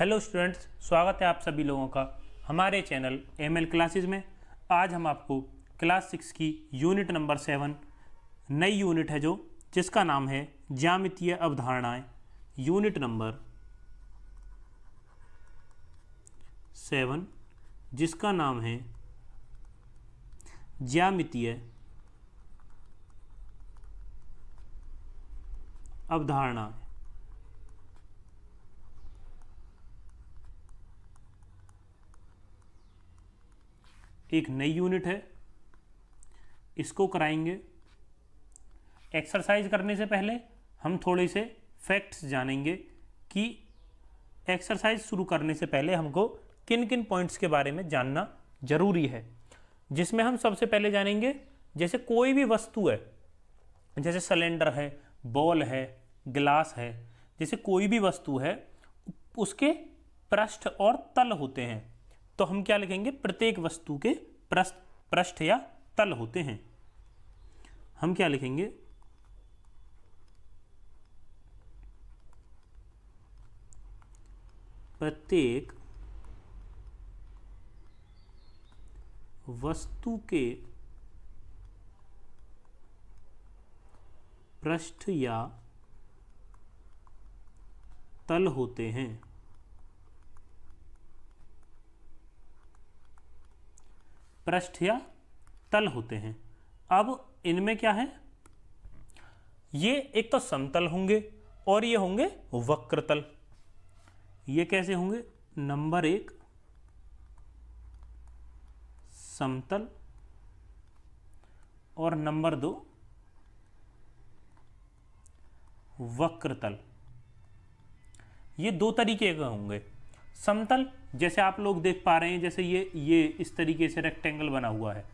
Hello students, स्वागत है आप सभी लोगों का हमारे चैनल एमएल क्लासेस में। आज हम आपको क्लास 6 की यूनिट नंबर 7 नई यूनिट है जिसका नाम है ज्यामितीय अवधारणाएं। यूनिट नंबर 7 जिसका नाम है ज्यामितीय अवधारणाएं। एक नई यूनिट है, इसको कराएंगे। एक्सरसाइज करने से पहले हम थोड़े से फैक्ट्स जानेंगे कि एक्सरसाइज शुरू करने से पहले हमको किन किन पॉइंट्स के बारे में जानना जरूरी है, जिसमें हम सबसे पहले जानेंगे जैसे कोई भी वस्तु है, जैसे सिलेंडर है, बॉल है, गिलास है, जैसे कोई भी वस्तु है उसके पृष्ठ और तल होते हैं। तो हम क्या लिखेंगे, प्रत्येक वस्तु के पृष्ठ या तल होते हैं। हम क्या लिखेंगे, प्रत्येक वस्तु के पृष्ठ या तल होते हैं। पृष्ठ या तल होते हैं। अब इनमें क्या है, ये एक तो समतल होंगे और ये होंगे वक्रतल। ये कैसे होंगे, नंबर 1 समतल और नंबर 2 वक्रतल। ये दो तरीके के होंगे। समतल जैसे आप लोग देख पा रहे हैं, जैसे ये इस तरीके से रेक्टेंगल बना हुआ है,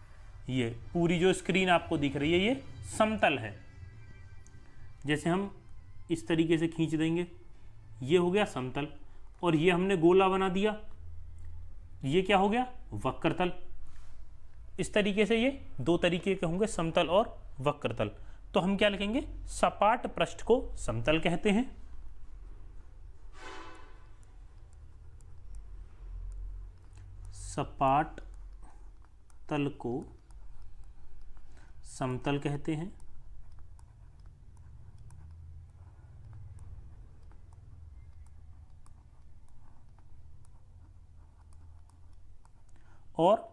ये पूरी जो स्क्रीन आपको दिख रही है ये समतल है। जैसे हम इस तरीके से खींच देंगे, ये हो गया समतल, और ये हमने गोला बना दिया, ये क्या हो गया, वक्रतल। इस तरीके से ये दो तरीके के होंगे, समतल और वक्रतल। तो हम क्या लिखेंगे, सपाट पृष्ठ को समतल कहते हैं, सपाट तल को समतल कहते हैं, और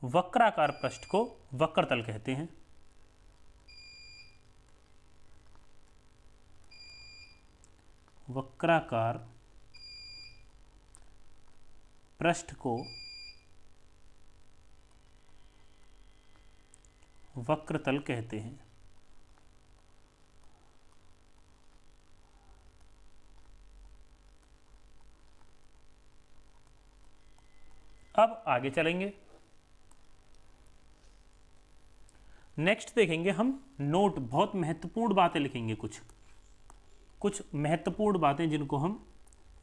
वक्राकार पृष्ठ को वक्रतल कहते हैं। वक्राकार पृष्ठ को वक्रतल कहते हैं। अब आगे चलेंगे, नेक्स्ट देखेंगे हम नोट। बहुत महत्वपूर्ण बातें लिखेंगे, कुछ महत्वपूर्ण बातें जिनको हम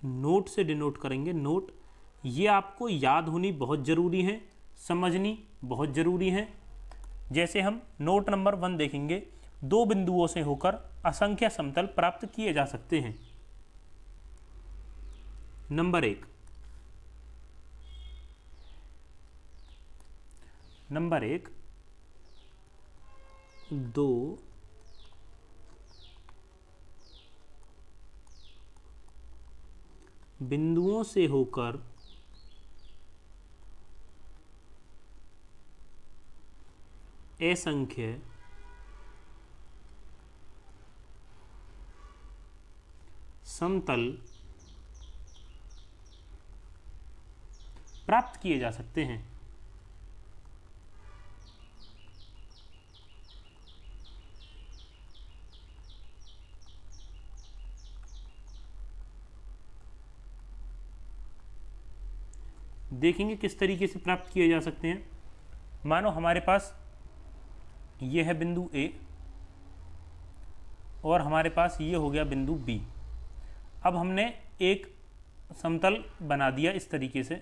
नोट से डिनोट करेंगे। नोट ये आपको याद होनी बहुत जरूरी है, समझनी बहुत जरूरी है। जैसे हम नोट नंबर 1 देखेंगे, दो बिंदुओं से होकर असंख्य समतल प्राप्त किए जा सकते हैं। नंबर 1, दो बिंदुओं से होकर असंख्य समतल प्राप्त किए जा सकते हैं। देखेंगे किस तरीके से प्राप्त किए जा सकते हैं। मानो हमारे पास ये है बिंदु A और हमारे पास ये हो गया बिंदु B। अब हमने एक समतल बना दिया इस तरीके से,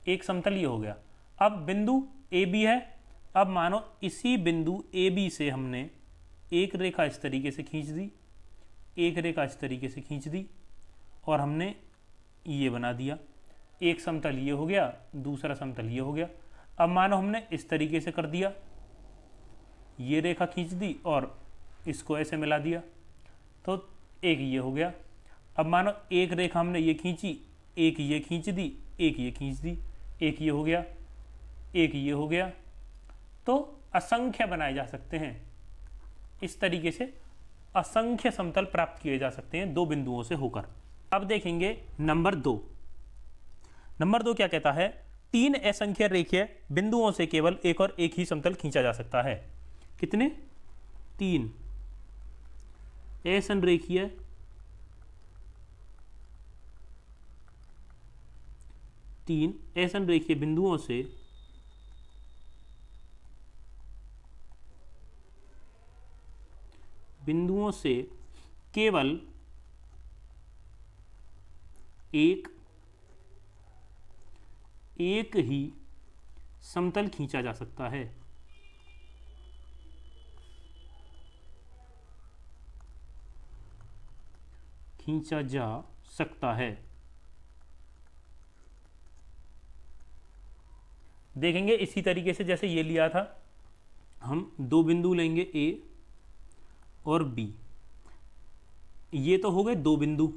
एक समतल ये हो गया। अब बिंदु AB है, अब मानो इसी बिंदु AB से हमने एक रेखा इस तरीके से खींच दी, एक रेखा इस तरीके से खींच दी और हमने ये बना दिया। एक समतल ये हो गया, दूसरा समतल ये हो गया। अब मानो हमने इस तरीके से कर दिया, ये रेखा खींच दी और इसको ऐसे मिला दिया, तो एक ये हो गया। अब मानो एक रेखा हमने ये खींची, एक ये खींच दी, एक ये खींच दी, एक ये हो गया, एक ये हो गया। तो असंख्य बनाए जा सकते हैं। इस तरीके से असंख्य समतल प्राप्त किए जा सकते हैं दो बिंदुओं से होकर। अब देखेंगे नंबर 2। नंबर 2 क्या कहता है? 3 असंख्य रेखीय बिंदुओं से केवल एक और एक ही समतल खींचा जा सकता है। कितने? 3 असंरेखीय बिंदुओं से केवल एक ही समतल खींचा जा सकता है। देखेंगे इसी तरीके से जैसे ये लिया था, हम दो बिंदु लेंगे ए और बी। ये तो हो गए दो बिंदु,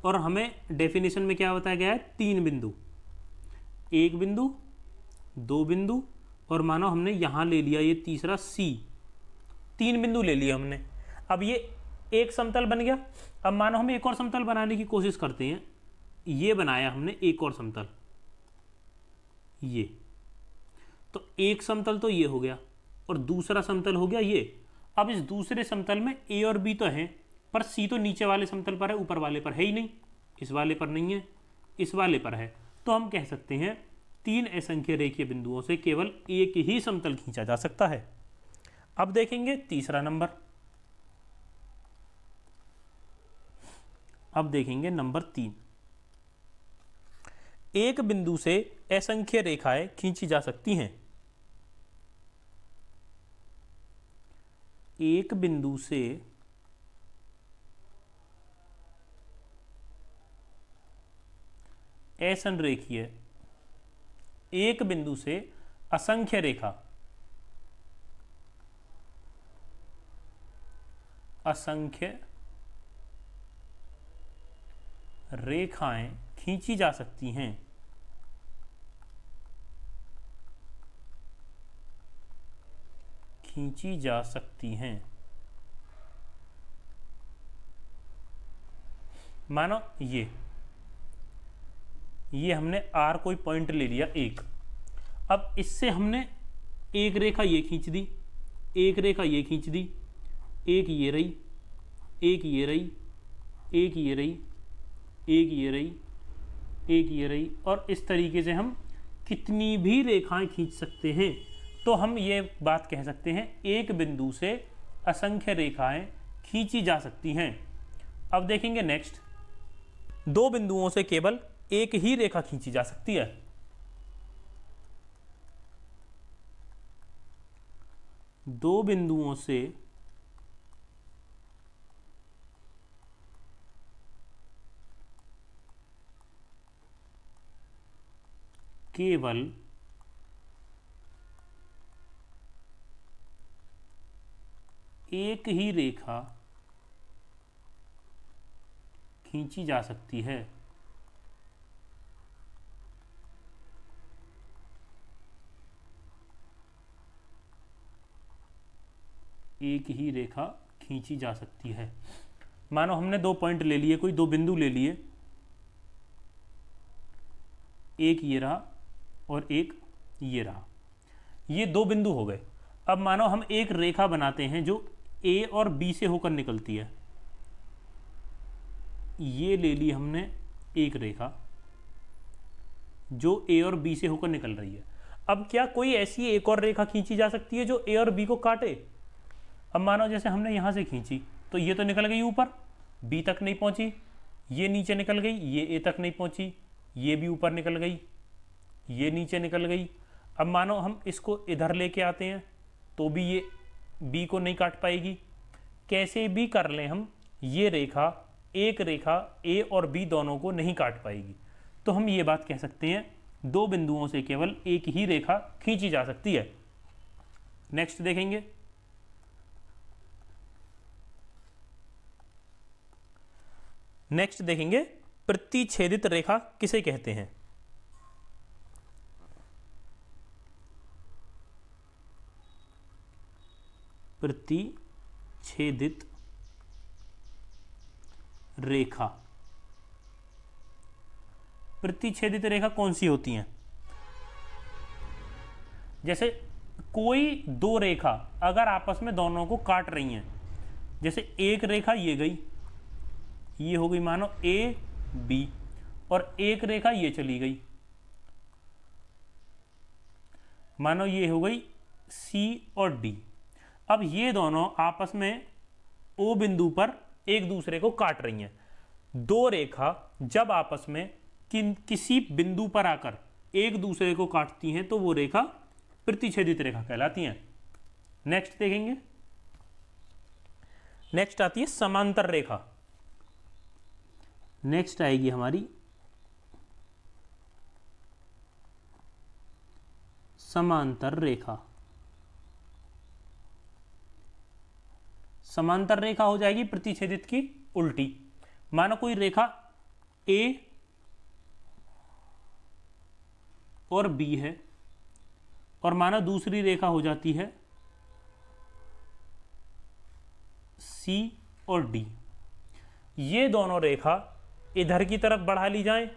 और हमें डेफिनेशन में क्या बताया गया है? 3 बिंदु। एक बिंदु, दो बिंदु, और मानो हमने यहां ले लिया ये तीसरा सी। 3 बिंदु ले लिए हमने। अब ये एक समतल बन गया। अब मानो हम एक और समतल बनाने की कोशिश करते हैं। ये बनाया हमने एक और समतल, ये तो एक समतल तो ये हो गया और दूसरा समतल हो गया ये। अब इस दूसरे समतल में ए और बी तो है, पर सी तो नीचे वाले समतल पर है, ऊपर वाले पर है ही नहीं। इस वाले पर नहीं है, इस वाले पर है। तो हम कह सकते हैं 3 असंख्य रेखीय बिंदुओं से केवल एक ही समतल खींचा जा सकता है। अब देखेंगे तीसरा नंबर। अब देखेंगे नंबर 3। एक बिंदु से असंख्य रेखाएं खींची जा सकती हैं। एक बिंदु से असंरेखीय, एक बिंदु से असंख्य रेखाएं खींची जा सकती हैं। मानो ये हमने आर कोई पॉइंट ले लिया एक। अब इससे हमने एक रेखा ये खींच दी, एक रेखा ये खींच दी, एक ये रही, एक ये रही, एक ये रही, एक ये रही, एक ये रही, और इस तरीके से हम कितनी भी रेखाएं खींच सकते हैं। तो हम ये बात कह सकते हैं एक बिंदु से असंख्य रेखाएं खींची जा सकती हैं। अब देखेंगे नेक्स्ट, दो बिंदुओं से केवल एक ही रेखा खींची जा सकती है। दो बिंदुओं से केवल एक ही रेखा खींची जा सकती है। एक ही रेखा खींची जा सकती है। मानो हमने 2 पॉइंट ले लिए, कोई 2 बिंदु ले लिए, एक ये रहा और एक ये रहा। ये 2 बिंदु हो गए। अब मानो हम एक रेखा बनाते हैं जो ए और बी से होकर निकलती है। ये ले ली हमने एक रेखा जो ए और बी से होकर निकल रही है। अब क्या कोई ऐसी एक और रेखा खींची जा सकती है जो ए और बी को काटे? अब मानो जैसे हमने यहां से खींची तो ये तो निकल गई ऊपर, बी तक नहीं पहुंची, ये नीचे निकल गई, ये ए तक नहीं पहुंची, ये भी ऊपर निकल गई, ये नीचे निकल गई। अब मानो हम इसको इधर लेके आते हैं तो भी ये बी को नहीं काट पाएगी। कैसे भी कर लें हम, ये रेखा एक रेखा ए और बी दोनों को नहीं काट पाएगी। तो हम ये बात कह सकते हैं दो बिंदुओं से केवल एक ही रेखा खींची जा सकती है। नेक्स्ट देखेंगे, प्रतिच्छेदित रेखा किसे कहते हैं? प्रतिच्छेदित रेखा, प्रतिच्छेदित रेखा कौन सी होती हैं? जैसे कोई दो रेखा अगर आपस में दोनों को काट रही हैं, जैसे एक रेखा ये गई, ये हो गई मानो ए बी, और एक रेखा ये चली गई, मानो ये हो गई सी और डी। अब ये दोनों आपस में ओ बिंदु पर एक दूसरे को काट रही हैं। दो रेखा जब आपस में किसी बिंदु पर आकर एक दूसरे को काटती हैं तो वो रेखा प्रतिच्छेदित रेखा कहलाती हैं। नेक्स्ट देखेंगे, नेक्स्ट आती है समांतर रेखा। नेक्स्ट आएगी हमारी समांतर रेखा। समांतर रेखा हो जाएगी प्रतिच्छेदित की उल्टी। मानो कोई रेखा ए और बी है और मानो दूसरी रेखा हो जाती है सी और डी। ये दोनों रेखा इधर की तरफ बढ़ा ली जाएं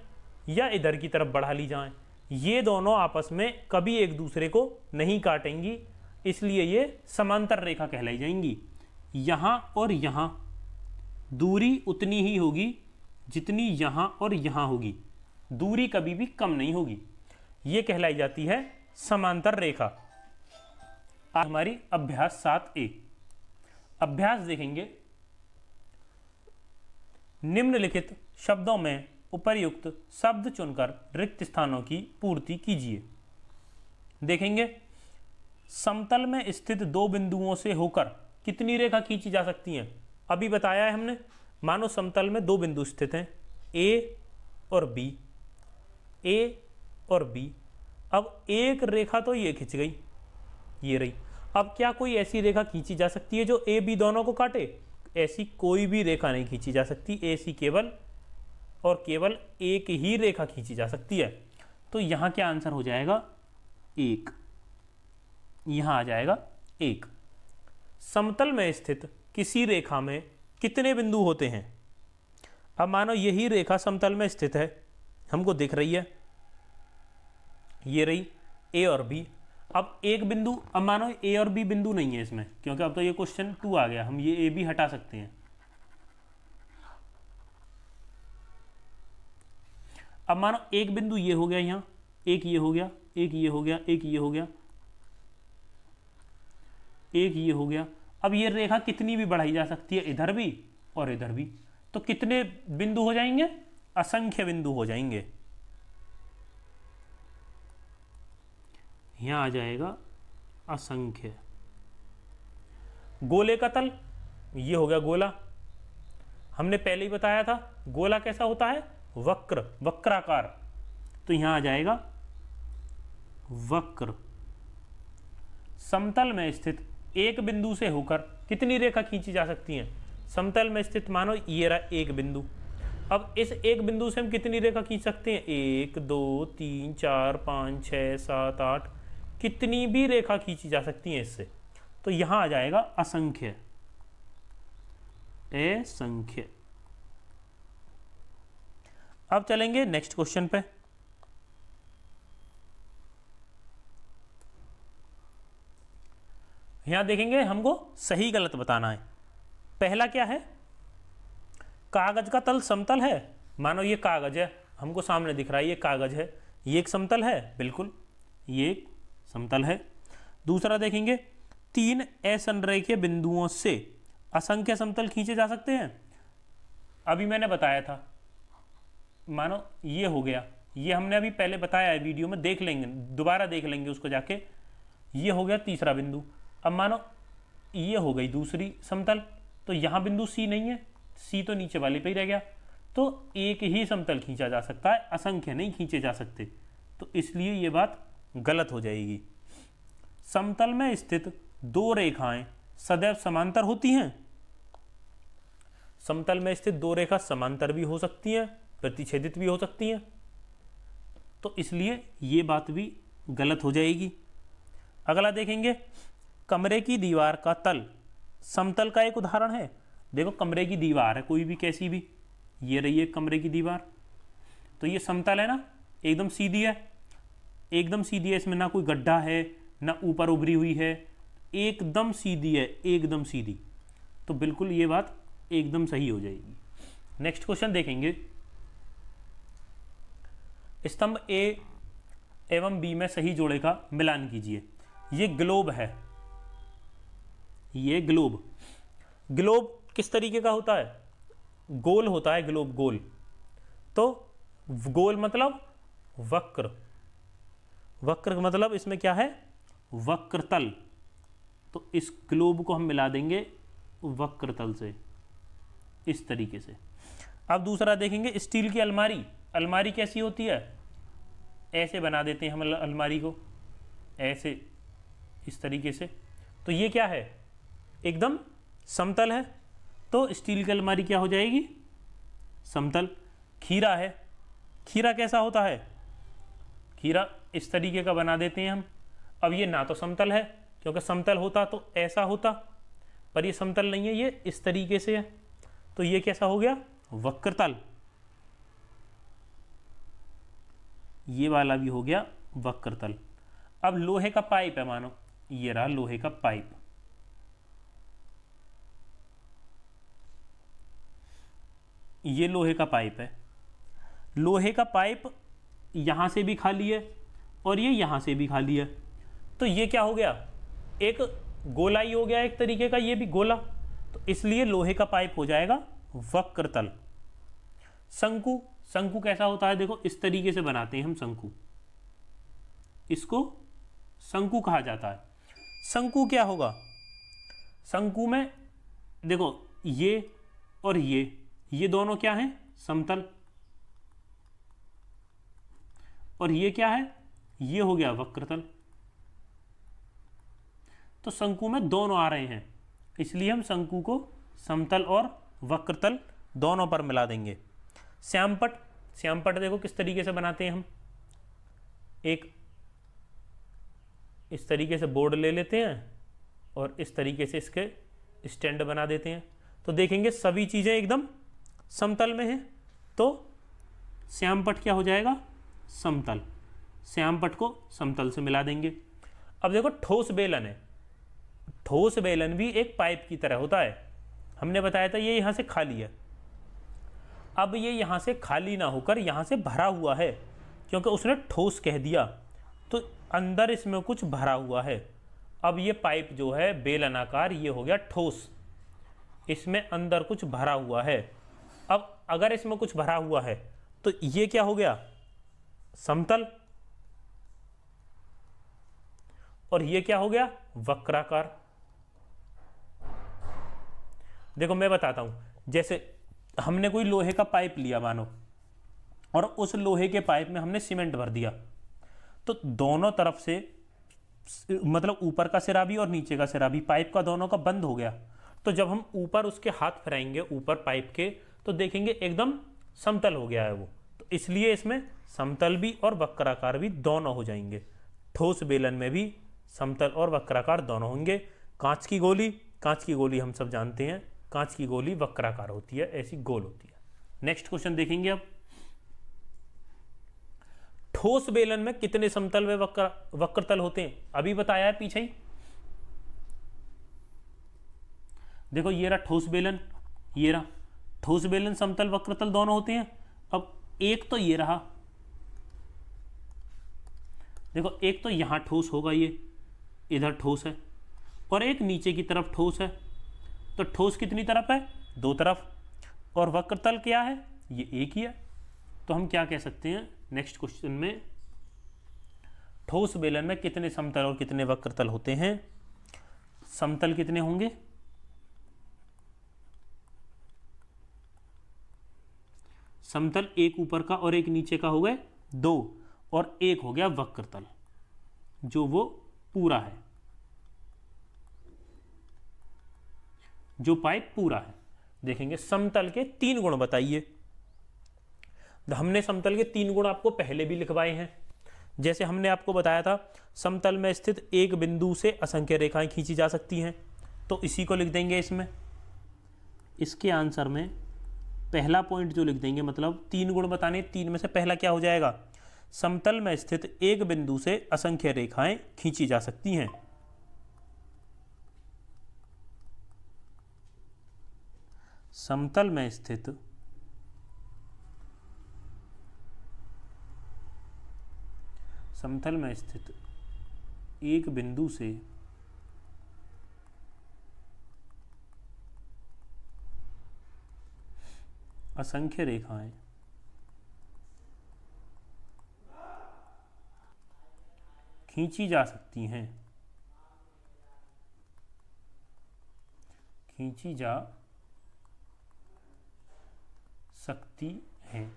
या इधर की तरफ बढ़ा ली जाएं, ये दोनों आपस में कभी एक दूसरे को नहीं काटेंगी, इसलिए ये समांतर रेखा कहलाई जाएंगी। यहाँ और यहाँ दूरी उतनी ही होगी जितनी यहाँ और यहाँ होगी, दूरी कभी भी कम नहीं होगी, ये कहलाई जाती है समांतर रेखा। आज हमारी अभ्यास 7A। अभ्यास देखेंगे, निम्नलिखित शब्दों में उपर्युक्त शब्द चुनकर रिक्त स्थानों की पूर्ति कीजिए। देखेंगे समतल में स्थित दो बिंदुओं से होकर कितनी रेखा खींची जा सकती हैं? अभी बताया है हमने, मानो समतल में दो बिंदु स्थित हैं ए और बी, ए और बी। अब एक रेखा तो ये खिंच गई, ये रही। अब क्या कोई ऐसी रेखा खींची जा सकती है जो ए बी दोनों को काटे? ऐसी कोई भी रेखा नहीं खींची जा सकती, ऐसी केवल और केवल एक ही रेखा खींची जा सकती है। तो यहाँ क्या आंसर हो जाएगा? एक। यहाँ आ जाएगा एक। समतल में स्थित किसी रेखा में कितने बिंदु होते हैं? अब मानो यही रेखा समतल में स्थित है, हमको दिख रही है, ये रही ए और बी। अब एक बिंदु, अब मानो ए और बी बिंदु नहीं है इसमें, क्योंकि अब तो ये क्वेश्चन 2 आ गया, हम ये ए बी हटा सकते हैं। अब मानो एक बिंदु ये हो गया, यहाँ एक ये हो गया, एक ये हो गया, एक ये हो गया, एक ये हो गया। अब ये रेखा कितनी भी बढ़ाई जा सकती है, इधर भी और इधर भी। तो कितने बिंदु हो जाएंगे? असंख्य बिंदु हो जाएंगे। यहां आ जाएगा असंख्य। गोले का तल, ये हो गया गोला। हमने पहले ही बताया था गोला कैसा होता है? वक्र, वक्राकार। तो यहां आ जाएगा वक्र। समतल में स्थित एक बिंदु से होकर कितनी रेखा खींची जा सकती हैं? समतल में स्थित मानो ये रहा एक बिंदु। अब इस एक बिंदु से हम कितनी रेखा खींच सकते हैं? 1 2 3 4 5 6 7 8, कितनी भी रेखा खींची जा सकती है इससे। तो यहां आ जाएगा असंख्य, असंख्य। अब चलेंगे नेक्स्ट क्वेश्चन पे। यहां देखेंगे हमको सही गलत बताना है। पहला क्या है? कागज का तल समतल है। मानो ये कागज है, हमको सामने दिख रहा है, ये कागज है, ये एक समतल है, बिल्कुल ये एक समतल है। दूसरा देखेंगे, 3 असंरेखीय बिंदुओं से असंख्य समतल खींचे जा सकते हैं। अभी मैंने बताया था, मानो ये हो गया, ये हमने अभी पहले बताया है वीडियो में, देख लेंगे, दोबारा देख लेंगे उसको जाके। ये हो गया तीसरा बिंदु। अब मानो ये हो गई दूसरी समतल, तो यहाँ बिंदु सी नहीं है, सी तो नीचे वाले पे ही रह गया। तो एक ही समतल खींचा जा सकता है, असंख्य नहीं खींचे जा सकते, तो इसलिए ये बात गलत हो जाएगी। समतल में स्थित दो रेखाएं सदैव समांतर होती हैं। समतल में स्थित दो रेखा समांतर भी हो सकती हैं, प्रतिच्छेदित भी हो सकती हैं, तो इसलिए ये बात भी गलत हो जाएगी। अगला देखेंगे, कमरे की दीवार का तल समतल का एक उदाहरण है। देखो कमरे की दीवार है कोई भी, कैसी भी, ये रही है कमरे की दीवार, तो ये समतल है ना, एकदम सीधी है, एकदम सीधी है, इसमें ना कोई गड्ढा है ना ऊपर उभरी हुई है, एकदम सीधी है, एकदम सीधी, तो बिल्कुल ये बात एकदम सही हो जाएगी। नेक्स्ट क्वेश्चन देखेंगे, स्तंभ ए एवं बी में सही जोड़े का मिलान कीजिए। ये ग्लोब है, ये ग्लोब, ग्लोब किस तरीके का होता है, गोल होता है ग्लोब, गोल, तो गोल मतलब वक्र, वक्र का मतलब इसमें क्या है, वक्रतल, तो इस ग्लोब को हम मिला देंगे वक्रतल से इस तरीके से। अब दूसरा देखेंगे, स्टील की अलमारी, अलमारी कैसी होती है, ऐसे बना देते हैं हम अलमारी को, ऐसे इस तरीके से, तो ये क्या है, एकदम समतल है, तो स्टील की अलमारी क्या हो जाएगी, समतल। खीरा है, खीरा कैसा होता है, खीरा इस तरीके का बना देते हैं हम। अब ये ना तो समतल है, क्योंकि समतल होता तो ऐसा होता, पर ये समतल नहीं है, ये इस तरीके से है, तो ये कैसा हो गया, वक्रतल। ये वाला भी हो गया वक्रतल। अब लोहे का पाइप है, मानो ये रहा लोहे का पाइप, ये लोहे का पाइप है, लोहे का पाइप यहां से भी खाली है और ये यहां से भी खाली है, तो ये क्या हो गया, एक गोला ही हो गया एक तरीके का, ये भी गोला, तो इसलिए लोहे का पाइप हो जाएगा वक्रतल। शंकु, शंकु कैसा होता है, देखो इस तरीके से बनाते हैं हम शंकु, इसको शंकु कहा जाता है। शंकु क्या होगा, शंकु में देखो ये और ये दोनों क्या हैं, समतल, और ये क्या है, ये हो गया वक्रतल, तो शंकु में दोनों आ रहे हैं, इसलिए हम शंकु को समतल और वक्रतल दोनों पर मिला देंगे। श्यामपट, श्यामपट देखो किस तरीके से बनाते हैं हम, एक इस तरीके से बोर्ड ले लेते हैं और इस तरीके से इसके स्टैंड बना देते हैं, तो देखेंगे सभी चीज़ें एकदम समतल में हैं, तो श्यामपट क्या हो जाएगा, समतल। श्यामपट को समतल से मिला देंगे। अब देखो ठोस बेलन है, ठोस बेलन भी एक पाइप की तरह होता है, हमने बताया था ये यहाँ से खाली है, अब ये यहाँ से खाली ना होकर यहाँ से भरा हुआ है, क्योंकि उसने ठोस कह दिया, तो अंदर इसमें कुछ भरा हुआ है। अब ये पाइप जो है बेलनाकार, ये हो गया ठोस, इसमें अंदर कुछ भरा हुआ है। अब अगर इसमें कुछ भरा हुआ है तो ये क्या हो गया, समतल, और ये क्या हो गया, वक्राकार। देखो मैं बताता हूं, जैसे हमने कोई लोहे का पाइप लिया मानो, और उस लोहे के पाइप में हमने सीमेंट भर दिया, तो दोनों तरफ से मतलब ऊपर का सिरा भी और नीचे का सिरा भी पाइप का दोनों का बंद हो गया, तो जब हम ऊपर उसके हाथ फिराएंगे ऊपर पाइप के, तो देखेंगे एकदम समतल हो गया है वो, तो इसलिए इसमें समतल भी और वक्राकार भी दोनों हो जाएंगे। ठोस बेलन में भी समतल और वक्राकार दोनों होंगे। कांच की गोली, कांच की गोली हम सब जानते हैं, कांच की गोली वक्राकार होती है, ऐसी गोल होती है। नेक्स्ट क्वेश्चन देखेंगे अब, ठोस बेलन में कितने समतल व वक्रतल होते हैं, अभी बताया है पीछे ही। देखो ये रहा ठोस बेलन, ये रहा ठोस बेलन, समतल वक्रतल दोनों होते हैं। अब एक तो ये रहा, देखो एक तो यहां ठोस होगा, ये इधर ठोस है, और एक नीचे की तरफ ठोस है, तो ठोस कितनी तरफ है, दो तरफ, और वक्रतल क्या है, ये एक ही है। तो हम क्या कह सकते हैं नेक्स्ट क्वेश्चन में, ठोस बेलन में कितने समतल और कितने वक्रतल होते हैं, समतल कितने होंगे, समतल एक ऊपर का और एक नीचे का हो गए 2, और एक हो गया वक्रतल जो वो पूरा है, जो पाइप पूरा है। देखेंगे समतल के 3 गुण बताइए। हमने समतल के 3 गुण आपको पहले भी लिखवाए हैं। जैसे हमने आपको बताया था समतल में स्थित एक बिंदु से असंख्य रेखाएं खींची जा सकती हैं, तो इसी को लिख देंगे इसमें। इसके आंसर में पहला पॉइंट जो लिख देंगे, मतलब 3 गुण बताने, 3 में से पहला क्या हो जाएगा, समतल में स्थित एक बिंदु से असंख्य रेखाएं खींची जा सकती हैं। समतल में स्थित एक बिंदु से असंख्य रेखाएं खींची जा सकती हैं, खींची जा सकती हैं।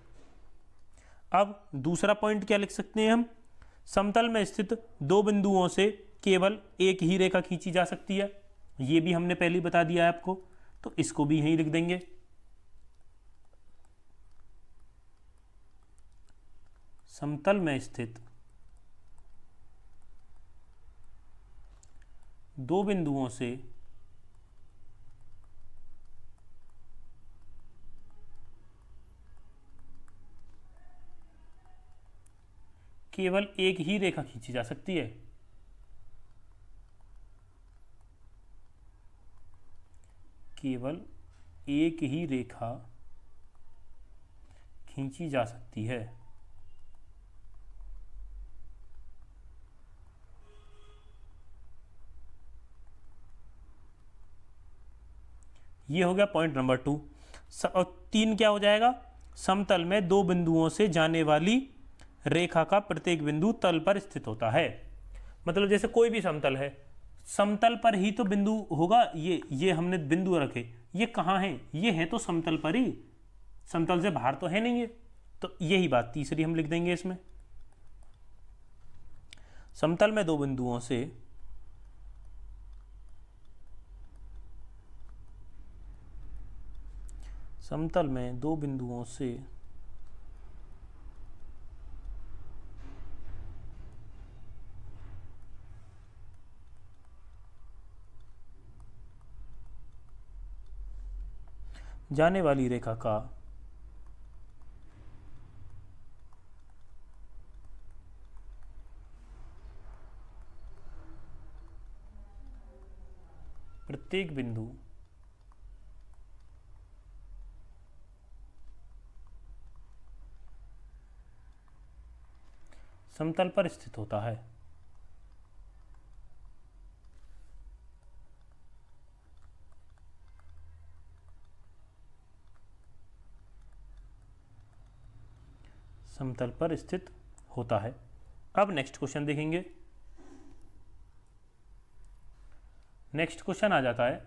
अब दूसरा पॉइंट क्या लिख सकते हैं हम, समतल में स्थित 2 बिंदुओं से केवल एक ही रेखा खींची जा सकती है। ये भी हमने पहले बता दिया है आपको, तो इसको भी यहीं लिख देंगे। समतल में स्थित 2 बिंदुओं से केवल एक ही रेखा खींची जा सकती है। केवल एक ही रेखा खींची जा सकती है। ये हो गया पॉइंट नंबर 2। और 3 क्या हो जाएगा, समतल में 2 बिंदुओं से जाने वाली रेखा का प्रत्येक बिंदु तल पर स्थित होता है। मतलब जैसे कोई भी समतल है, समतल पर ही तो बिंदु होगा। ये हमने बिंदु रखे, ये कहाँ है, ये है तो समतल पर ही, समतल से बाहर तो है नहीं ये। तो यही बात तीसरी हम लिख देंगे इसमें। समतल में 2 बिंदुओं से जाने वाली रेखा का प्रत्येक बिंदु समतल पर स्थित होता है। समतल पर स्थित होता है। अब नेक्स्ट क्वेश्चन देखेंगे। नेक्स्ट क्वेश्चन आ जाता है,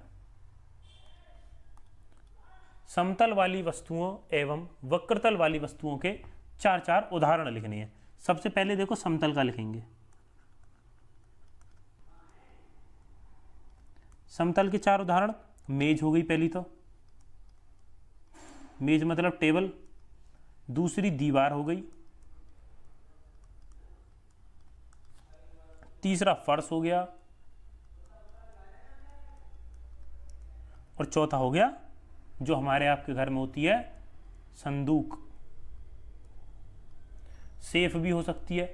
समतल वाली वस्तुओं एवं वक्रतल वाली वस्तुओं के 4 उदाहरण लिखने हैं। सबसे पहले देखो समतल का लिखेंगे। समतल के 4 उदाहरण, मेज हो गई पहली, तो मेज मतलब टेबल। दूसरी दीवार हो गई। तीसरा फर्श हो गया। और चौथा हो गया जो हमारे आपके घर में होती है, संदूक। सेफ भी हो सकती है,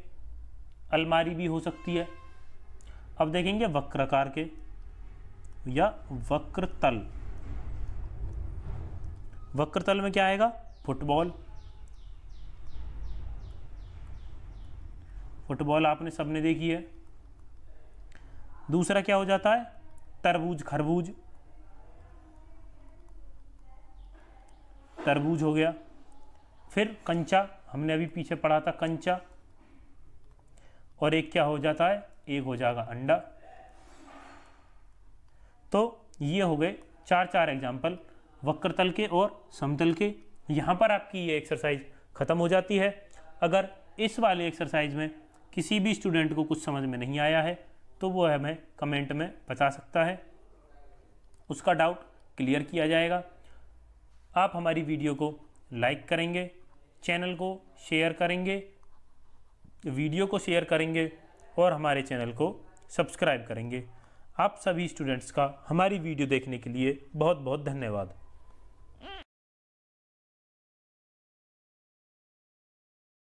अलमारी भी हो सकती है। अब देखेंगे वक्राकार के या वक्रतल। वक्रतल में क्या आएगा, फुटबॉल। फुटबॉल आपने सबने देखी है। दूसरा क्या हो जाता है, तरबूज खरबूज। तरबूज हो गया। फिर कंचा, हमने अभी पीछे पढ़ा था कंचा। और एक क्या हो जाता है, एक हो जाएगा अंडा। तो ये हो गए 4 एग्जाम्पल वक्रतल के और समतल के। यहाँ पर आपकी ये एक्सरसाइज ख़त्म हो जाती है। अगर इस वाले एक्सरसाइज में किसी भी स्टूडेंट को कुछ समझ में नहीं आया है तो वो हमें कमेंट में बता सकता है, उसका डाउट क्लियर किया जाएगा। आप हमारी वीडियो को लाइक करेंगे, चैनल को शेयर करेंगे, वीडियो को शेयर करेंगे और हमारे चैनल को सब्सक्राइब करेंगे। आप सभी स्टूडेंट्स का हमारी वीडियो देखने के लिए बहुत बहुत धन्यवाद।